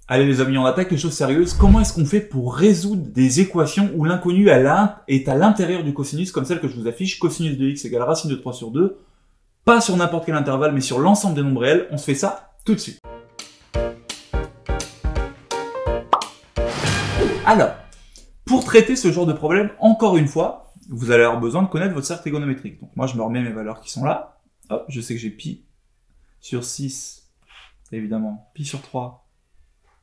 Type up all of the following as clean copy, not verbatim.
Allez les amis, on attaque les choses sérieuses. Comment est-ce qu'on fait pour résoudre des équations où l'inconnu est à l'intérieur du cosinus, comme celle que je vous affiche, cosinus de x égale racine de 3 sur 2, pas sur n'importe quel intervalle, mais sur l'ensemble des nombres réels. On se fait ça tout de suite. Alors, pour traiter ce genre de problème, encore une fois, vous allez avoir besoin de connaître votre cercle trigonométrique. Donc moi, je me remets mes valeurs qui sont là. Hop, je sais que j'ai pi sur 6, évidemment, pi sur 3,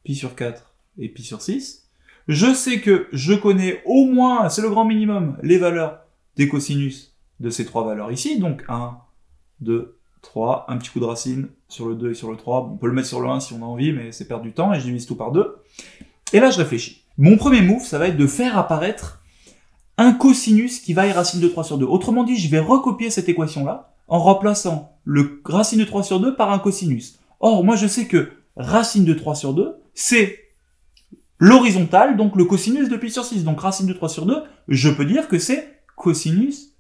pi sur 4 et pi sur 6. Je sais que je connais au moins, c'est le grand minimum, les valeurs des cosinus de ces trois valeurs ici. Donc 1, 2, 3, un petit coup de racine sur le 2 et sur le 3. Bon, on peut le mettre sur le 1 si on a envie, mais c'est perdre du temps et je divise tout par 2. Et là, je réfléchis. Mon premier move, ça va être de faire apparaître un cosinus qui vaille racine de 3 sur 2. Autrement dit, je vais recopier cette équation-là en remplaçant le racine de 3 sur 2 par un cosinus. Or, moi, je sais que racine de 3 sur 2, c'est l'horizontale, donc le cosinus de pi sur 6. Donc racine de 3 sur 2, je peux dire que c'est cosinus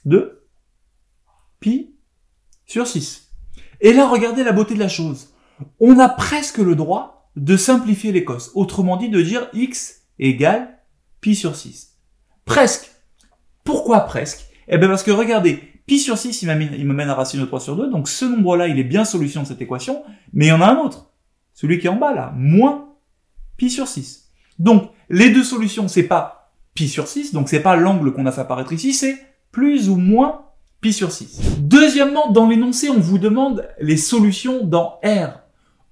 de pi sur 6. Et là, regardez la beauté de la chose. On a presque le droit de simplifier les cos. Autrement dit, de dire x égale pi sur 6. Presque. Pourquoi presque? Eh bien parce que regardez, pi sur 6, il me mène à racine de 3 sur 2, donc ce nombre-là, il est bien solution de cette équation, mais il y en a un autre. Celui qui est en bas, là, moins pi sur 6. Donc, les deux solutions, c'est pas pi sur 6, donc c'est pas l'angle qu'on a fait apparaître ici, c'est plus ou moins pi sur 6. Deuxièmement, dans l'énoncé, on vous demande les solutions dans R.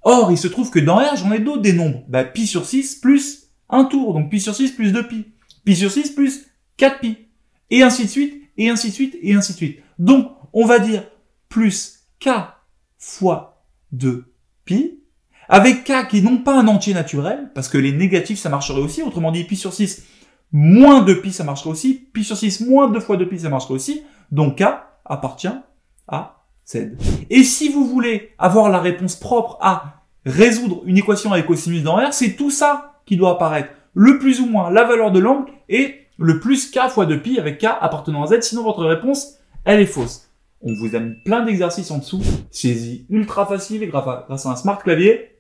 Or, il se trouve que dans R, j'en ai d'autres des nombres. Bah, pi sur 6 plus un tour, donc pi sur 6 plus 2pi. Pi sur 6 plus 4pi. Et ainsi de suite, et ainsi de suite, et ainsi de suite. Donc, on va dire plus k fois 2pi, avec k qui n'est pas un entier naturel, parce que les négatifs, ça marcherait aussi. Autrement dit, pi sur 6 moins 2pi, ça marcherait aussi. Pi sur 6 moins 2 fois 2pi, ça marcherait aussi. Donc, k appartient à z. Et si vous voulez avoir la réponse propre à résoudre une équation avec cosinus dans R, c'est tout ça qui doit apparaître. Le plus ou moins, la valeur de l'angle, et le plus k fois 2pi avec k appartenant à z. Sinon, votre réponse, elle est fausse. On vous a mis plein d'exercices en dessous. C'est ultra facile grâce à un smart clavier.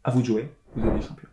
À vous de jouer. Vous êtes des champions.